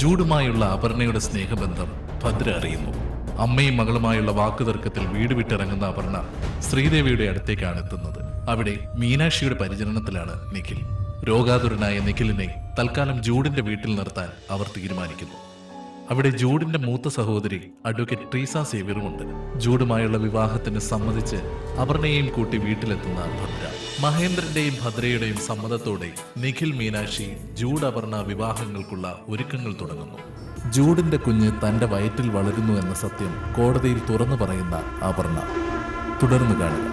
ജൂഡുമായുള്ള അപർണയുടെ സ്നേഹബന്ധം ഭദ്ര അറിയുന്നു. അമ്മയും മകളുമായുള്ള വാക്കുതർക്കത്തിൽ വീട് വിട്ടിറങ്ങുന്ന അപർണ ശ്രീദേവിയുടെ അടുത്തേക്കാണ് എത്തുന്നത്. അവിടെ മീനാക്ഷിയുടെ പരിചരണത്തിലാണ് നിഖിൽ. രോഗാതുരനായ നിഖിലിനെ തൽക്കാലം ജൂഡിന്റെ വീട്ടിൽ നിർത്താൻ അവർ തീരുമാനിക്കുന്നു. അവിടെ ജൂഡിന്റെ മൂത്ത സഹോദരി അഡ്വക്കേറ്റ് ട്രീസ സേവ്യറുമുണ്ട്. ജൂഡുമായുള്ള വിവാഹത്തിന് സമ്മതിച്ച് അപർണയെയും കൂട്ടി വീട്ടിലെത്തുന്ന ഭദ്ര. മഹേന്ദ്രന്റെയും ഭദ്രയുടെയും സമ്മതത്തോടെ നിഖിൽ, മീനാക്ഷി, ജൂഡ്, അപർണ വിവാഹങ്ങൾക്കുള്ള ഒരുക്കങ്ങൾ തുടങ്ങുന്നു. ജൂഡിന്റെ കുഞ്ഞ് തന്റെ വയറ്റിൽ വളരുന്നു എന്ന സത്യം കോടതിയിൽ തുറന്നു പറയുന്ന അപർണ. തുടർന്ന് കാണുക.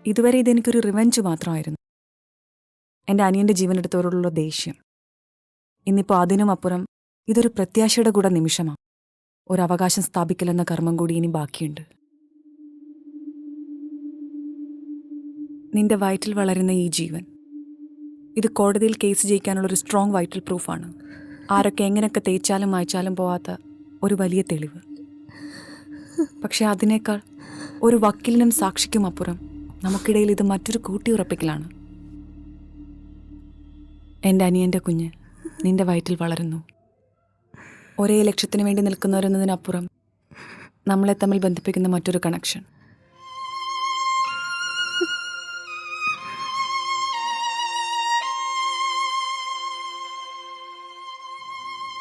ഇതുവരെ ഇതെനിക്കൊരു റിവെഞ്ച് മാത്രമായിരുന്നു, എൻ്റെ അനിയൻ്റെ ജീവനെടുത്തവരോടുള്ള ദേഷ്യം. ഇന്നിപ്പോൾ അതിനും അപ്പുറം ഇതൊരു പ്രത്യാശയുടെ കൂടെ നിമിഷമാണ്. ഒരവകാശം സ്ഥാപിക്കലെന്ന കർമ്മം കൂടി ഇനി ബാക്കിയുണ്ട്. നിന്റെ വയറ്റിൽ വളരുന്ന ഈ ജീവൻ, ഇത് കോടതിയിൽ കേസ് ജയിക്കാനുള്ളൊരു സ്ട്രോങ് വൈറ്റൽ പ്രൂഫാണ്. ആരൊക്കെ എങ്ങനെയൊക്കെ തേച്ചാലും മായ്ച്ചാലും പോവാത്ത ഒരു വലിയ തെളിവ്. പക്ഷെ അതിനേക്കാൾ ഒരു വക്കീലിനും സാക്ഷിക്കും അപ്പുറം നമുക്കിടയിൽ ഇത് മറ്റൊരു കൂട്ടിയുറപ്പിക്കലാണ്. എൻ്റെ അനിയൻ്റെ കുഞ്ഞ് നിന്റെ വയറ്റിൽ വളരുന്നു. ഒരേ ലക്ഷ്യത്തിന് വേണ്ടി നിൽക്കുന്നവരെന്നതിനപ്പുറം നമ്മളെ തമ്മിൽ ബന്ധിപ്പിക്കുന്ന മറ്റൊരു കണക്ഷൻ.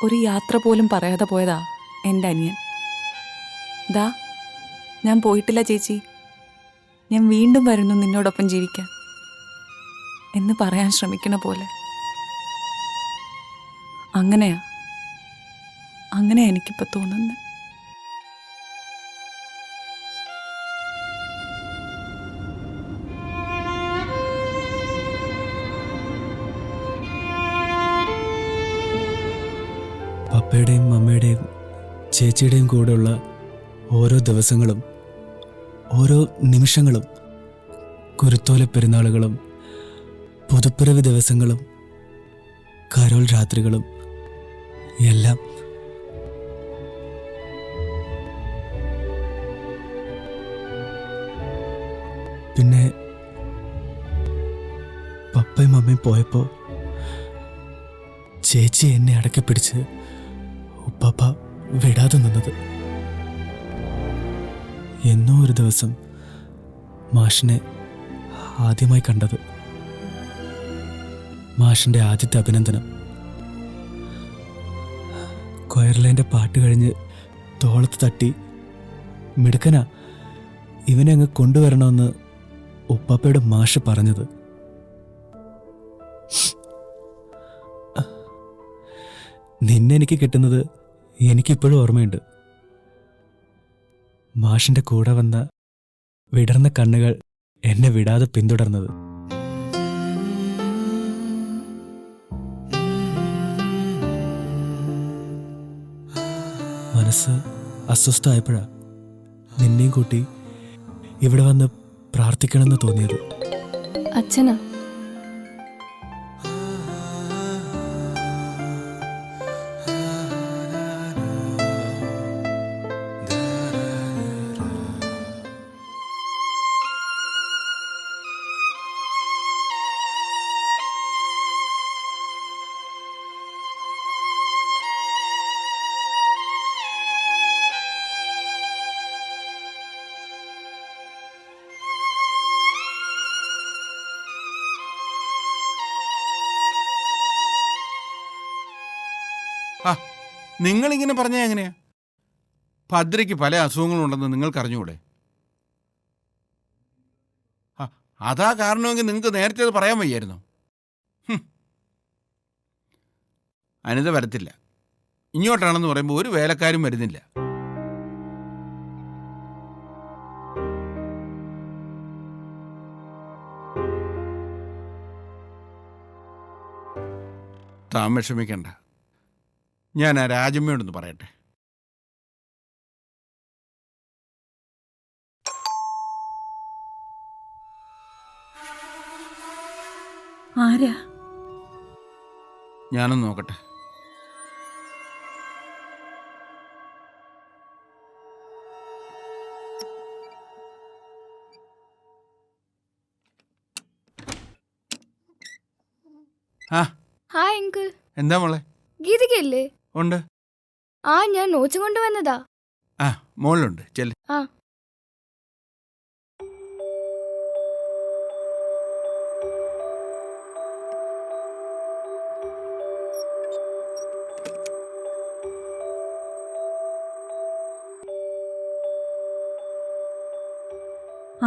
ഒരു യാത്ര പോലും പറയാതെ പോയതാ എൻ്റെ അനിയൻ. ദാ, ഞാൻ പോയിട്ടില്ല ചേച്ചി, ഞാൻ വീണ്ടും വരുന്നു നിന്നോടൊപ്പം ജീവിക്കാൻ എന്ന് പറയാൻ ശ്രമിക്കണ പോലെ. അങ്ങനെയാ എനിക്കിപ്പോൾ തോന്നുന്നത്. പപ്പയുടെയും അമ്മയുടെയും ചേച്ചിയുടെയും കൂടെയുള്ള ഓരോ ദിവസങ്ങളും, ഓരോ നിമിഷങ്ങളും, കുരുത്തോല പെരുന്നാളുകളും, പുതുപ്പിറവി ദിവസങ്ങളും, കരോൾ രാത്രികളും എല്ലാം പിന്നെ പപ്പയും അമ്മയും പോയപ്പോൾ ചേച്ചി എന്നെ അടക്കി പിടിച്ച് ഉപ്പാപ്പ വിടാതെ നിന്നത്. എന്നോ ഒരു ദിവസം മാഷിനെ ആദ്യമായി കണ്ടത്. മാഷിൻ്റെ ആദ്യത്തെ അഭിനന്ദനം. കൊയർലേൻ്റെ പാട്ട് കഴിഞ്ഞ് തോളത്ത് തട്ടി, മിടുക്കനാ, ഇവനെ അങ്ങ് കൊണ്ടുവരണമെന്ന് ഉപ്പാപ്പയുടെ മാഷ് പറഞ്ഞത്. നിന്നെ എനിക്ക് കിട്ടുന്നത് എനിക്കിപ്പോഴും ഓർമ്മയുണ്ട്. മാഷിന്റെ കൂടെ വന്ന വിടർന്ന കണ്ണുകൾ എന്നെ വിടാതെ പിന്തുടർന്നത്. മനസ്സ് അസ്വസ്ഥമായപ്പോഴാ നിന്നെയും കൂട്ടി ഇവിടെ വന്ന് പ്രാർത്ഥിക്കണമെന്ന് തോന്നിയത്. അച്ഛനാ? ആ, നിങ്ങളിങ്ങനെ പറഞ്ഞാൽ എങ്ങനെയാ? ഭദ്രയ്ക്ക് പല അസുഖങ്ങളുണ്ടെന്ന് നിങ്ങൾക്കറിഞ്ഞൂടെ? അതാ കാരണമെങ്കിൽ നിങ്ങൾക്ക് നേരത്തെ അത് പറയാൻ വയ്യായിരുന്നോ? അനിത വരത്തില്ല. ഇങ്ങോട്ടാണെന്ന് പറയുമ്പോൾ ഒരു വേലക്കാരും വരുന്നില്ല. താൻ വിഷമിക്കണ്ട. ഞാൻ ആ രാജമ്മയോടൊന്ന് പറയട്ടെ. ആരാ? ഞാനൊന്ന് നോക്കട്ടെ. ആ ഹായ് അങ്കിൾ. എന്താ മോളെ? ഗീതികയില്ലേ? ഉണ്ട്. ആ, ഞാൻ നോട്ട്സ് കൊണ്ടുവന്നതാ. ആ മോളിലുണ്ട്, ചെല്ല്. ആ.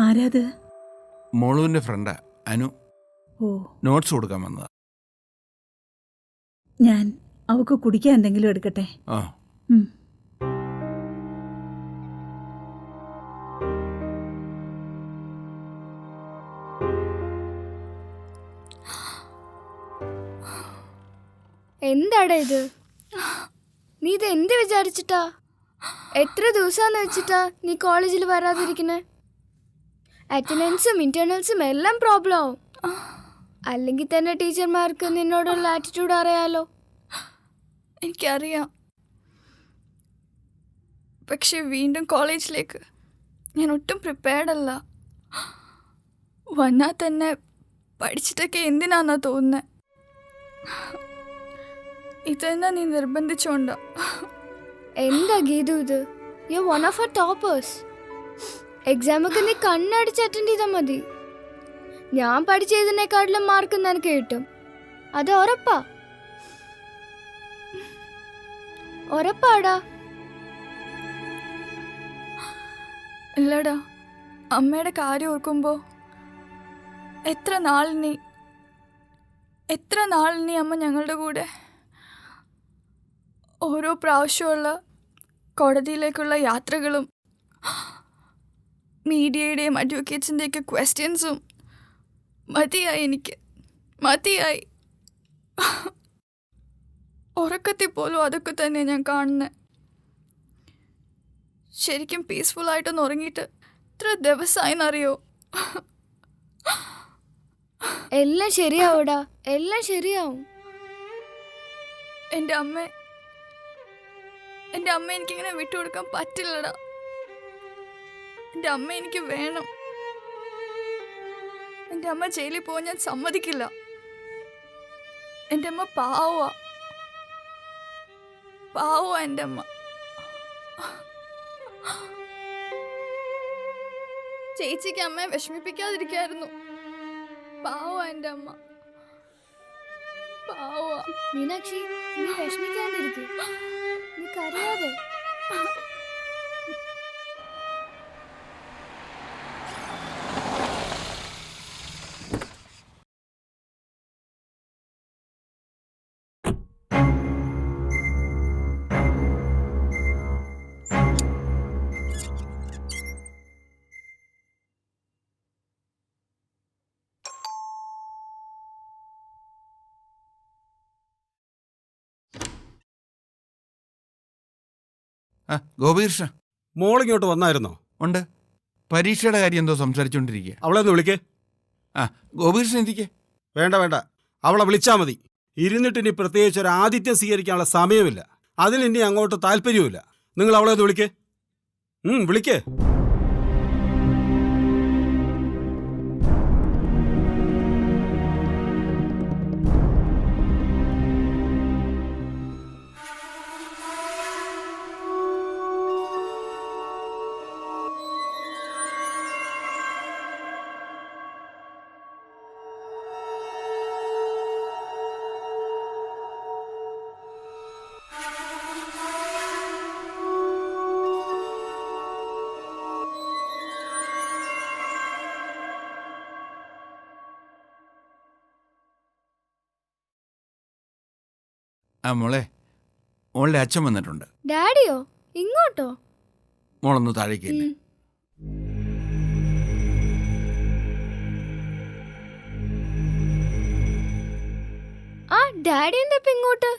ആരാത്? മോളുവിൻ്റെ ഫ്രണ്ടാ അനു. ഓ, നോട്ട്സ് കൊടുക്കാൻ വന്നതാ. ഞാൻ അവക്ക് കുടിക്കാൻ എന്തെങ്കിലും എടുക്കട്ടെ. ആ ഉം. എന്താടാ ഇത്? നീ ഇത് എന്ത് വിചാരിച്ചിട്ടാ? എത്ര ദിവസമാന്ന് വെച്ചിട്ടാ നീ കോളേജിൽ വരാതിരിക്കുന്നെ? അറ്റൻഡൻസും ഇന്റേണൽസും എല്ലാം പ്രോബ്ലം ആവും. അല്ലെങ്കിൽ തന്നെ ടീച്ചർമാർക്ക് നിന്നോടുള്ള ആറ്റിറ്റ്യൂഡ് അറിയാലോ. എനിക്കറിയാം. പക്ഷെ വീണ്ടും കോളേജിലേക്ക് ഞാൻ ഒട്ടും പ്രിപ്പയർഡ് അല്ല. വന്നാൽ തന്നെ പഠിച്ചിട്ടൊക്കെ എന്തിനാന്നാ തോന്നുന്നത്. ഇതെന്നാ നീ നിർബന്ധിച്ചോണ്ടാ. എന്താ ഗീതു ഇത്? You are one of our toppers. എക്സാമൊക്കെ നീ കണ്ണടിച്ച് അറ്റൻഡ് ചെയ്താൽ മതി. ഞാൻ പഠിച്ചതിനേക്കാട്ടിലും മാർക്ക് നിനക്ക് കിട്ടും. അത് ഉറപ്പാ. ഉറപ്പാടാ. ഇല്ലടാ, അമ്മയുടെ കാര്യം ഓർക്കുമ്പോൾ എത്ര നാളിനി അമ്മ ഞങ്ങളുടെ കൂടെ. ഓരോ പ്രാവശ്യമുള്ള കോടതിയിലേക്കുള്ള യാത്രകളും മീഡിയയുടെയും അഡ്വക്കേറ്റ്സിൻ്റെയൊക്കെ ക്വസ്റ്റ്യൻസും മതിയായി. എനിക്ക് മതിയായി. ഉറക്കത്തിൽ പോലും അതൊക്കെ തന്നെ ഞാൻ കാണുന്നത്. ശരിക്കും പീസ്ഫുള്ളായിട്ടൊന്ന് ഉറങ്ങിയിട്ട് എത്ര ദിവസമായിന്നറിയോ? എല്ലാം ശരിയാവൂടാ, എല്ലാം ശരിയാവും. എൻ്റെ അമ്മ എനിക്കിങ്ങനെ വിട്ടുകൊടുക്കാൻ പറ്റില്ലടാ. എൻ്റെ അമ്മ എനിക്ക് വേണം. എൻ്റെ അമ്മ ജയിലിൽ പോകാൻ ഞാൻ സമ്മതിക്കില്ല. എൻ്റെ അമ്മ പാവാ എൻ്റെ അമ്മ. ചേച്ചിക്ക് അമ്മയെ വിഷമിപ്പിക്കാതിരിക്കായിരുന്നു. പാവാ എൻ്റെ അമ്മ, പാവാ. മീനാക്ഷി, നീ വിഷമിക്കാണ്ടിരിക്കും. നീ കരയാതെ. ആ ഗോപികൃഷ്ണ, മോളിങ്ങോട്ട് വന്നായിരുന്നോ? ഉണ്ട്. പരീക്ഷയുടെ കാര്യം എന്തോ സംസാരിച്ചുകൊണ്ടിരിക്കുക. അവളെ ഒന്ന് വിളിക്കേ. ആ ഗോപികൃഷ്ണൻ ഇരിക്കേ. വേണ്ട വേണ്ട, അവളെ വിളിച്ചാൽ മതി. ഇരുന്നിട്ടിനി പ്രത്യേകിച്ച് ഒരു ആതിഥ്യം സ്വീകരിക്കാനുള്ള സമയമില്ല. അതിലിനി അങ്ങോട്ട് താല്പര്യവുമില്ല. നിങ്ങൾ അവളെ ഒന്ന് വിളിക്കേ. വിളിക്കേ. ആ മോളെ, മോളുടെ അച്ഛൻ വന്നിട്ടുണ്ട്. ഡാഡിയോ? ഇങ്ങോട്ടോ? മോളൊന്ന് താഴേക്കില്ലേ. ഡാഡി എന്താ ഇപ്പൊ ഇങ്ങോട്ട്?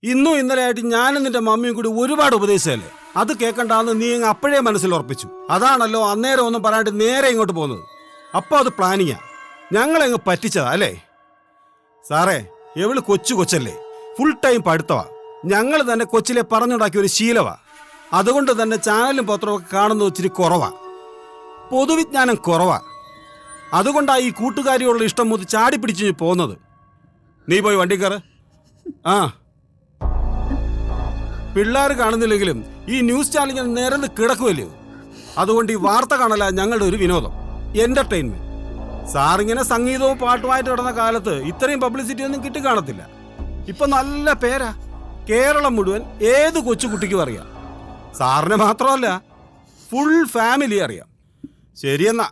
ഇന്നും ഇന്നലെ ആയിട്ട് ഞാനും നിന്റെ മമ്മിയും കൂടി ഒരുപാട് ഉപദേശിച്ചല്ലേ, അത് കേൾക്കണ്ടാന്ന് നീ അങ്ങ് അപ്പോഴേ മനസ്സിൽ ഉറപ്പിച്ചു. അതാണല്ലോ അന്നേരം ഒന്നും പറയാണ്ട് നേരെ ഇങ്ങോട്ട് പോകുന്നത്. അപ്പോൾ അത് പ്ലാനിങ്ങാ, ഞങ്ങളെങ്ങ് പറ്റിച്ചതാ അല്ലേ? സാറേ, എവള് കൊച്ചല്ലേ, ഫുൾ ടൈം പഠിത്തവാ. ഞങ്ങൾ തന്നെ കൊച്ചിലെ പറഞ്ഞുണ്ടാക്കിയ ഒരു ശീലവാ. അതുകൊണ്ട് തന്നെ ചാനലും പത്രവും ഒക്കെ കാണുന്നത് ഇച്ചിരി കുറവാ, പൊതുവിജ്ഞാനം കുറവാ. അതുകൊണ്ടാണ് ഈ കൂട്ടുകാരിയോടുള്ള ഇഷ്ടം മുതൽ ചാടി പിടിച്ച് പോകുന്നത്. നീ പോയി വണ്ടി കയറ്. ആ, പിള്ളേർ കാണുന്നില്ലെങ്കിലും ഈ ന്യൂസ് ചാനൽ നിരന്ന് കിടക്കുമല്ലോ. അതുകൊണ്ട് ഈ വാർത്ത കാണല ഞങ്ങളുടെ ഒരു വിനോദം, എന്റർടൈൻമെന്റ്. സാറിങ്ങനെ സംഗീതവും പാട്ടുമായിട്ട് കിടന്ന കാലത്ത് ഇത്രയും പബ്ലിസിറ്റി ഒന്നും കിട്ടിക്കാണത്തില്ല. ഇപ്പൊ നല്ല പേരാ, കേരളം മുഴുവൻ ഏത് കൊച്ചുകുട്ടിക്കും അറിയാം. സാറിനെ മാത്രമല്ല, ഫുൾ ഫാമിലി അറിയാം. ശരിയെന്നാ.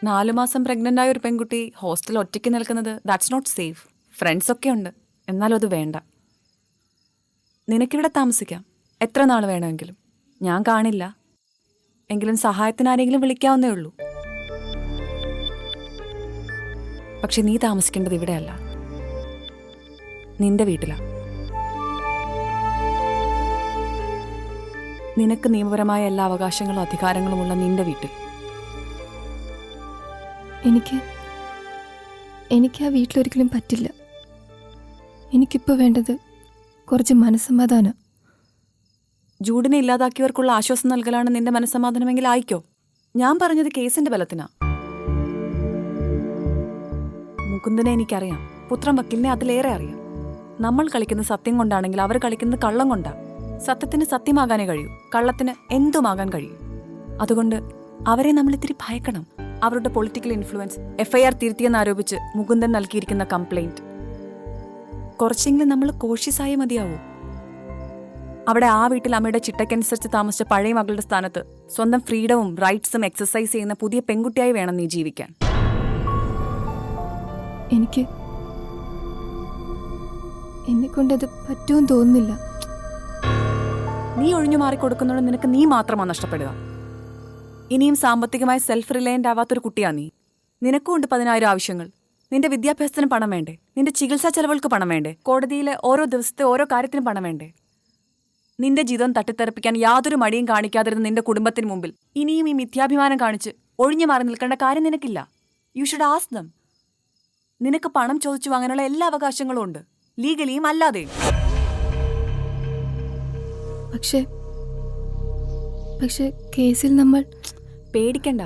നാലു മാസം പ്രഗ്നന്റ് ആയ ഒരു പെൺകുട്ടി ഹോസ്റ്റൽ ഒറ്റയ്ക്ക് നിൽക്കുന്നത് ദാറ്റ്സ് നോട്ട് സേഫ്. ഫ്രണ്ട്സ് ഒക്കെ ഉണ്ട്, എന്നാലും അത് വേണ്ട. നിനക്കിവിടെ താമസിക്കാം, എത്ര നാൾ വേണമെങ്കിലും. ഞാൻ കാണില്ല, എങ്കിലും സഹായത്തിന് ആരെങ്കിലും വിളിക്കാവുന്നേ ഉള്ളൂ. പക്ഷെ നീ താമസിക്കേണ്ടത് ഇവിടെയല്ല, നിന്റെ വീട്ടിലാ. നിനക്ക് നിയമപരമായ എല്ലാ അവകാശങ്ങളും അധികാരങ്ങളുമുള്ള നിന്റെ വീട്ടിൽ. എനിക്ക് ആ വീട്ടിലൊരിക്കലും പറ്റില്ല. എനിക്കിപ്പോൾ വേണ്ടത് കുറച്ച് മനസ്സമാധാനം. ജൂഡിനെ ഇല്ലാതാക്കിയവർക്കുള്ള ആശ്വാസം നൽകലാണ് നിന്റെ മനസ്സമാധാനമെങ്കിൽ ആയിക്കോ. ഞാൻ പറഞ്ഞത് കേസിന്റെ ബലത്തിനാ. മുകുന്ദനെ എനിക്കറിയാം, പുത്രൻ വക്കീലിനെ അതിലേറെ അറിയാം. നമ്മൾ കളിക്കുന്നത് സത്യം കൊണ്ടാണെങ്കിൽ അവർ കളിക്കുന്നത് കള്ളം കൊണ്ടാ. സത്യത്തിന് സത്യമാകാനേ കഴിയൂ, കള്ളത്തിന് എന്തുമാകാൻ കഴിയും. അതുകൊണ്ട് അവരെ നമ്മൾ ഇത്തിരി ഭയക്കണം. അവരുടെ പൊളിറ്റിക്കൽ ഇൻഫ്ലുവൻസ്, FIR തിരുത്തിയെന്നാരോപിച്ച് മുകുന്ദൻ നൽകിയിരിക്കുന്ന കംപ്ലൈന്റ്, കുറച്ചെങ്കിലും നമ്മൾ കോഷ്യസായി മതിയാവൂ. അവിടെ ആ വീട്ടിൽ അമ്മയുടെ ചിട്ടയ്ക്കനുസരിച്ച് താമസിച്ച പഴയ മകളുടെ സ്ഥാനത്ത് സ്വന്തം ഫ്രീഡവും റൈറ്റ്സും എക്സസൈസ് ചെയ്യുന്ന പുതിയ പെൺകുട്ടിയായി വേണം നീ ജീവിക്കാൻ. എന്നെക്കൊണ്ടത് പറ്റുമെന്ന് തോന്നുന്നില്ല. നീ ഒഴിഞ്ഞു മാറിക്കൊടുക്കുന്നതോടെ നിനക്ക് നീ മാത്രമാണ് നഷ്ടപ്പെടുക. ഇനിയും സാമ്പത്തികമായി സെൽഫ് റിലയന്റ് ആവാത്തൊരു കുട്ടിയാ നീ. നിനക്കും ഉണ്ട് 10,000 ആവശ്യങ്ങൾ. നിന്റെ വിദ്യാഭ്യാസത്തിന് പണം വേണ്ടേ? നിന്റെ ചികിത്സാ ചെലവുകൾക്ക് പണം വേണ്ടേ? കോടതിയിലെ ഓരോ ദിവസത്തെ ഓരോ കാര്യത്തിനും പണം വേണ്ടേ? നിന്റെ ജീവിതം തട്ടിത്തെറിപ്പിക്കാൻ യാതൊരു മടിയും കാണിക്കാതിരുന്ന നിന്റെ കുടുംബത്തിന് മുമ്പിൽ ഇനിയും ഈ മിഥ്യാഭിമാനം കാണിച്ച് ഒഴിഞ്ഞു മാറി നിൽക്കേണ്ട കാര്യം നിനക്കില്ല. You should ask them. നിനക്ക് പണം ചോദിച്ചു വാങ്ങാനുള്ള എല്ലാ അവകാശങ്ങളും ഉണ്ട്, ലീഗലിയും അല്ലാതെയും. പക്ഷേ കേസിൽ നമ്മൾ പേടിക്കണ്ട.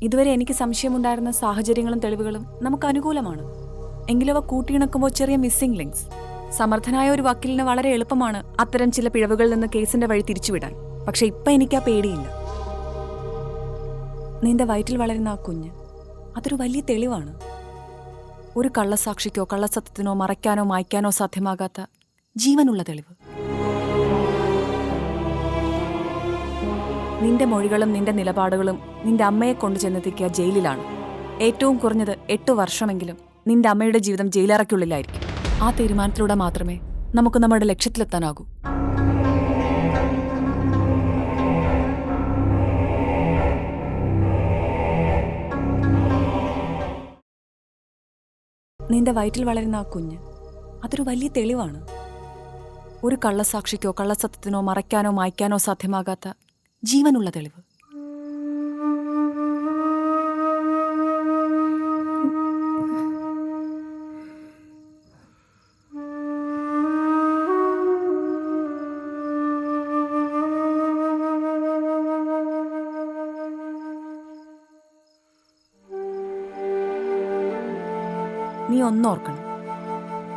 ഇതുവരെ എനിക്ക് സംശയമുണ്ടായിരുന്ന സാഹചര്യങ്ങളും തെളിവുകളും നമുക്ക് അനുകൂലമാണ്. എങ്കിലും അവ കൂട്ടിയിണക്കുമ്പോൾ ചെറിയ മിസ്സിംഗ് ലിങ്ക്സ്. സമർത്ഥനായ ഒരു വക്കീലിന് വളരെ എളുപ്പമാണ് അത്തരം ചില പിഴവുകളിൽ നിന്ന് കേസിന്റെ വഴി തിരിച്ചുവിടാൻ. പക്ഷെ ഇപ്പൊ എനിക്ക് ആ പേടിയില്ല. നിന്റെ വയറ്റിൽ വളരുന്ന ആ കുഞ്ഞ് അതൊരു വലിയ തെളിവാണ്. ഒരു കള്ളസാക്ഷിക്കോ കള്ളസത്യത്തിനോ മറയ്ക്കാനോ മായ്ക്കാനോ സാധ്യമാകാത്ത ജീവനുള്ള തെളിവ്. നിന്റെ മൊഴികളും നിന്റെ നിലപാടുകളും നിന്റെ അമ്മയെ കൊണ്ടു ചെന്നെത്തിക്കുക ജയിലിലാണ്. ഏറ്റവും കുറഞ്ഞത് 8 വർഷമെങ്കിലും നിന്റെ അമ്മയുടെ ജീവിതം ജയിലറയ്ക്കുള്ളിലായിരിക്കും. ആ തീരുമാനത്തിലൂടെ മാത്രമേ നമുക്ക് നമ്മുടെ ലക്ഷ്യത്തിലെത്താനാകൂ. നിന്റെ വയറ്റിൽ വളരുന്ന ആ കുഞ്ഞ് അതൊരു വലിയ തെളിവാണ്. ഒരു കള്ളസാക്ഷിക്കോ കള്ളസത്യത്തിനോ മറയ്ക്കാനോ മായ്ക്കാനോ സാധ്യമാകാത്ത ജീവനുള്ള തെളിവ്. നീ ഒന്നോർക്കണം,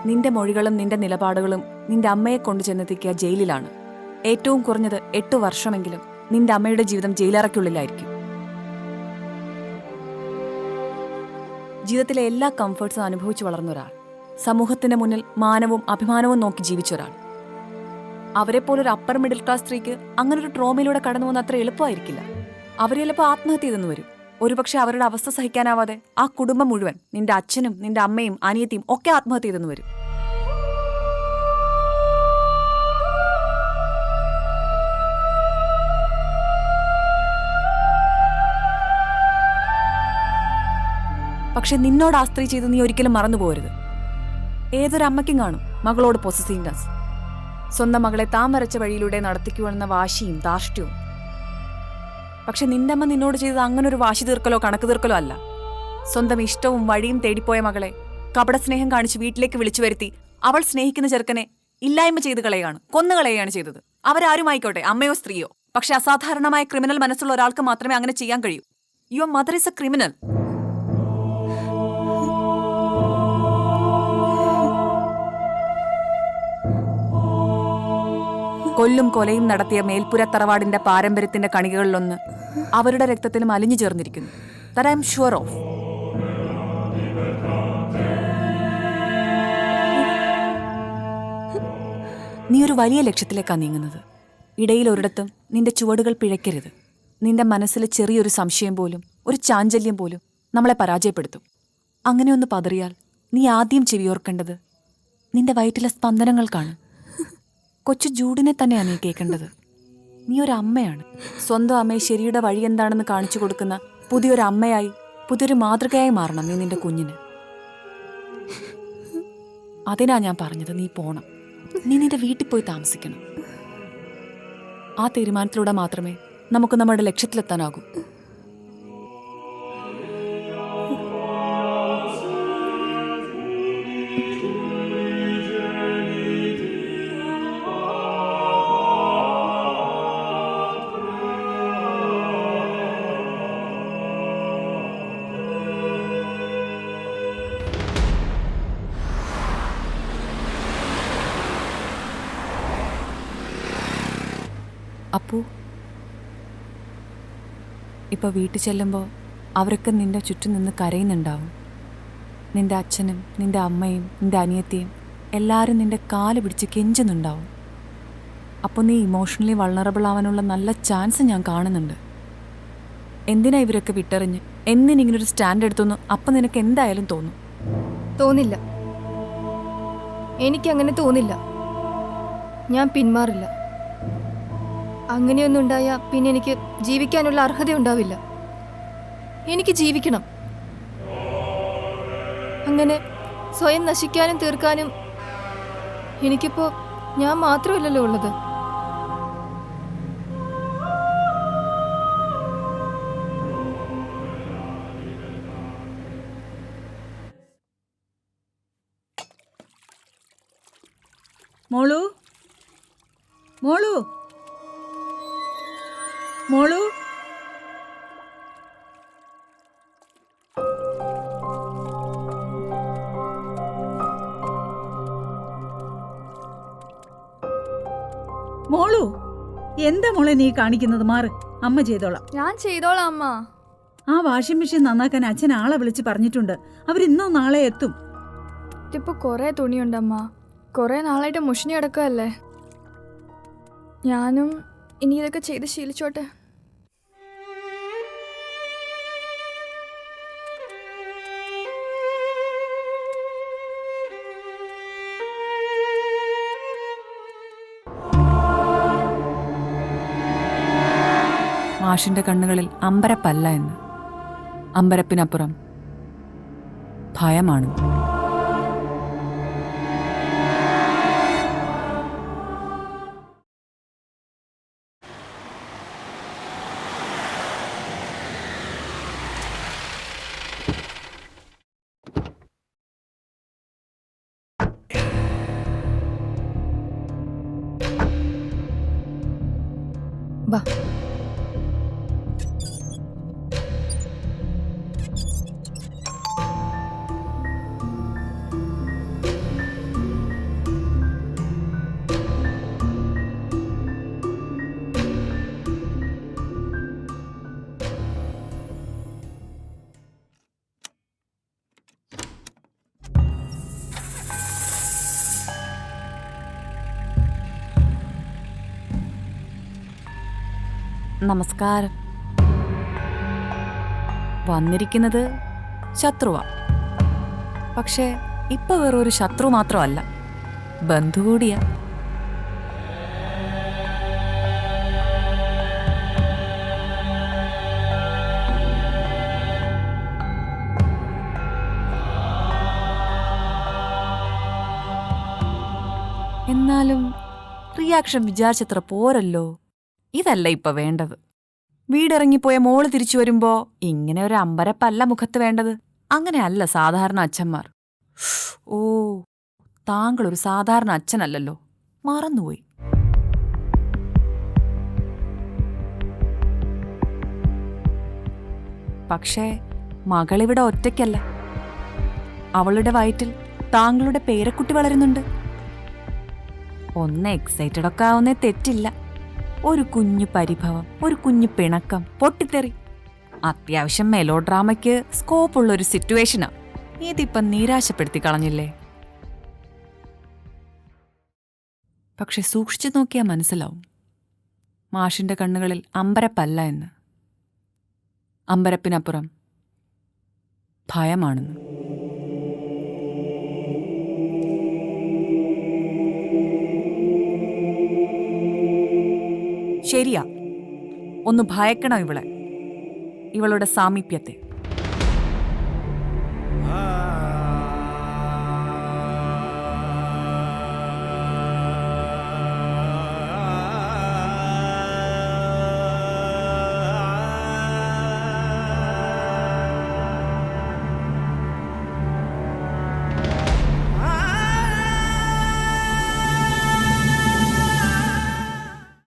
നിന്റെ മൊഴികളും നിന്റെ നിലപാടുകളും നിന്റെ അമ്മയെ കൊണ്ടു ചെന്നെത്തിക്കുക ജയിലിലാണ്. ഏറ്റവും കുറഞ്ഞത് 8 വർഷമെങ്കിലും നിന്റെ അമ്മയുടെ ജീവിതം ജയിലറയ്ക്കുള്ളിലായിരിക്കും. ജീവിതത്തിലെ എല്ലാ കംഫർട്ട്സും അനുഭവിച്ചു വളർന്ന ഒരാൾ, സമൂഹത്തിന്റെ മുന്നിൽ മാനവും അഭിമാനവും നോക്കി ജീവിച്ച ഒരാൾ. അവരെ പോലൊരു അപ്പർ മിഡിൽ ക്ലാസ് സ്ത്രീക്ക് അങ്ങനെ ഒരു ട്രോമയിലൂടെ കടന്നു പോകുന്ന അത്ര എളുപ്പമായിരിക്കില്ല. അവർ ചിലപ്പോൾ ആത്മഹത്യ ചെയ്തെന്ന് വരും. ഒരുപക്ഷെ അവരുടെ അവസ്ഥ സഹിക്കാനാവാതെ ആ കുടുംബം മുഴുവൻ, നിന്റെ അച്ഛനും നിന്റെ അമ്മയും അനിയത്തിയും ഒക്കെ ആത്മഹത്യ ചെയ്തെന്ന് വരും. പക്ഷെ നിന്നോട് ആ സ്ത്രീ ചെയ്ത് നീ ഒരിക്കലും മറന്നു പോകരുത്. ഏതൊരമ്മയ്ക്കും കാണും മകളോട് പൊസസീവ്നെസ്. സ്വന്തം മകളെ താൻ വരച്ച വഴിയിലൂടെ നടത്തിക്കുവെന്ന വാശിയും ധാർഷ്ട്യവും. പക്ഷെ നിന്റെ അമ്മ നിന്നോട് ചെയ്തത് അങ്ങനെ ഒരു വാശി തീർക്കലോ കണക്ക് തീർക്കലോ അല്ല. സ്വന്തം ഇഷ്ടവും വഴിയും തേടിപ്പോയ മകളെ കപട സ്നേഹം കാണിച്ച് വീട്ടിലേക്ക് വിളിച്ചു വരുത്തി അവൾ സ്നേഹിക്കുന്ന ചെറുക്കനെ ഇല്ലായ്മ ചെയ്ത് കളയാണ്, കൊന്നുകളയാണ് ചെയ്തത്. അവരാരുമായിക്കോട്ടെ, അമ്മയോ സ്ത്രീയോ. പക്ഷെ അസാധാരണമായ ക്രിമിനൽ മനസ്സുള്ള ഒരാൾക്ക് മാത്രമേ അങ്ങനെ ചെയ്യാൻ കഴിയൂ. Your mother is A criminal. കൊല്ലും കൊലയും നടത്തിയ മേൽപ്പുര തറവാടിന്റെ പാരമ്പര്യത്തിന്റെ കണികകളിലൊന്ന് അവരുടെ രക്തത്തിലും അലിഞ്ഞു ചേർന്നിരിക്കുന്നു. That I am sure of. നീ ഒരു വലിയ ലക്ഷ്യത്തിലേക്കാണ് നീങ്ങുന്നത്. ഇടയിൽ ഒരിടത്തും നിന്റെ ചുവടുകൾ പിഴയ്ക്കരുത്. നിന്റെ മനസ്സിൽ ചെറിയൊരു സംശയം പോലും, ഒരു ചാഞ്ചല്യം പോലും നമ്മളെ പരാജയപ്പെടുത്തും. അങ്ങനെയൊന്ന് പതറിയാൽ നീ ആദ്യം ചെവിയോർക്കേണ്ടത് നിന്റെ വയറ്റിലെ സ്പന്ദനങ്ങൾക്കാണ്. കൊച്ചു ജൂഡിനെ തന്നെയാണ് നീ കേൾക്കേണ്ടത്. നീ ഒരു അമ്മയാണ്. സ്വന്തം അമ്മയെ ശരിയുടെ വഴി എന്താണെന്ന് കാണിച്ചു കൊടുക്കുന്ന പുതിയൊരു അമ്മയായി, പുതിയൊരു മാതൃകയായി മാറണം നീ നിന്റെ കുഞ്ഞിന്. അതിനാ ഞാൻ പറഞ്ഞത് നീ പോണം. നീ നിന്റെ വീട്ടിൽ പോയി താമസിക്കണം. ആ തീരുമാനത്തിലൂടെ മാത്രമേ നമുക്ക് നമ്മുടെ ലക്ഷ്യത്തിലെത്താനാകൂ. അപ്പു, ഇപ്പോൾ വീട്ടിൽ ചെല്ലുമ്പോൾ അവരൊക്കെ നിന്റെ ചുറ്റും നിന്ന് കരയുന്നുണ്ടാവും. നിന്റെ അച്ഛനും നിന്റെ അമ്മയും നിന്റെ അനിയത്തിയും എല്ലാവരും നിന്റെ കാല് പിടിച്ച് കെഞ്ചുന്നുണ്ടാവും. അപ്പോൾ നീ ഇമോഷണലി വൾണറബിൾ ആവാനുള്ള നല്ല ചാൻസ് ഞാൻ കാണുന്നുണ്ട്. എന്തിനാ ഇവരൊക്കെ വിട്ടെറിഞ്ഞ് എന്തിനിങ്ങനൊരു സ്റ്റാൻഡ് എടുത്തെന്ന് അപ്പം നിനക്ക് എന്തായാലും തോന്നും. തോന്നില്ല, എനിക്കങ്ങനെ തോന്നില്ല. ഞാൻ പിന്മാറില്ല. അങ്ങനെയൊന്നും ഉണ്ടായാൽ പിന്നെ എനിക്ക് ജീവിക്കാനുള്ള അർഹത ഉണ്ടാവില്ല. എനിക്ക് ജീവിക്കണം. അങ്ങനെ സ്വയം നശിക്കാനും തീർക്കാനും എനിക്കിപ്പോൾ ഞാൻ മാത്രമല്ലല്ലോ ഉള്ളത്. മോളു, മോളു, മോളു. മോളു, എന്താ മോളെ നീ കാണിക്കുന്നത്? മാറ്, അമ്മ ചെയ്തോളാം. ഞാൻ ചെയ്തോളാം അമ്മ. ആ വാഷിംഗ് മെഷീൻ നന്നാക്കാൻ അച്ഛൻ ആളെ വിളിച്ച് പറഞ്ഞിട്ടുണ്ട്. അവരിന്നോ നാളെ എത്തും. ഇതിപ്പോ കൊറേ തുണിയുണ്ടമ്മ. കൊറേ നാളായിട്ട് മുഷിഞ്ഞു കിടക്കുകയല്ലേ. ഞാനും ഇനി ഇതൊക്കെ ചെയ്ത് ശീലിച്ചോട്ടെ. മാഷിന്റെ കണ്ണുകളിൽ അമ്പരപ്പല്ല എന്ന്, അമ്പരപ്പിനപ്പുറം ഭയമാണ്. വാ. നമസ്കാരം. വന്നിരിക്കുന്നത് ശത്രുവാ. പക്ഷേ ഇപ്പൊ വേറൊരു ശത്രു മാത്രമല്ല, ബന്ധു കൂടിയാ. എന്നാലും റിയാക്ഷൻ വിചാരിച്ചത്ര പോരല്ലോ. ഇതല്ല ഇപ്പൊ വേണ്ടത്. വീടിറങ്ങിപ്പോയ മോള് തിരിച്ചു വരുമ്പോ ഇങ്ങനെ ഒരു അമ്പരപ്പല്ല മുഖത്ത് വേണ്ടത്. അങ്ങനെയല്ല സാധാരണ അച്ഛന്മാർ. ഓ, താങ്കളൊരു സാധാരണ അച്ഛനല്ലല്ലോ, മറന്നുപോയി. പക്ഷേ മകളിവിടെ ഒറ്റയ്ക്കല്ല. അവളുടെ വയറ്റിൽ താങ്കളുടെ പേരക്കുട്ടി വളരുന്നുണ്ട്. ഒന്ന് എക്സൈറ്റഡ് ഒക്കെ ആവുന്നേ തെറ്റില്ല. ഒരു കുഞ്ഞു പരിഭവം, ഒരു കുഞ്ഞു പിണക്കം, പൊട്ടിത്തെറി. അത്യാവശ്യം മെലോ ഡ്രാമയ്ക്ക് സ്കോപ്പുള്ളൊരു സിറ്റുവേഷനാ. ഇതിപ്പം നിരാശപ്പെടുത്തി കളഞ്ഞില്ലേ? പക്ഷെ സൂക്ഷിച്ചു നോക്കിയാൽ മനസ്സിലാവും, മാഷിന്റെ കണ്ണുകളിൽ അമ്പരപ്പല്ല എന്ന്. അമ്പരപ്പിനപ്പുറം ഭയമാണെന്ന്. ശരിയാ, ഒന്ന് ഭയക്കണം ഇവളുടെ സാമീപ്യത്തെ.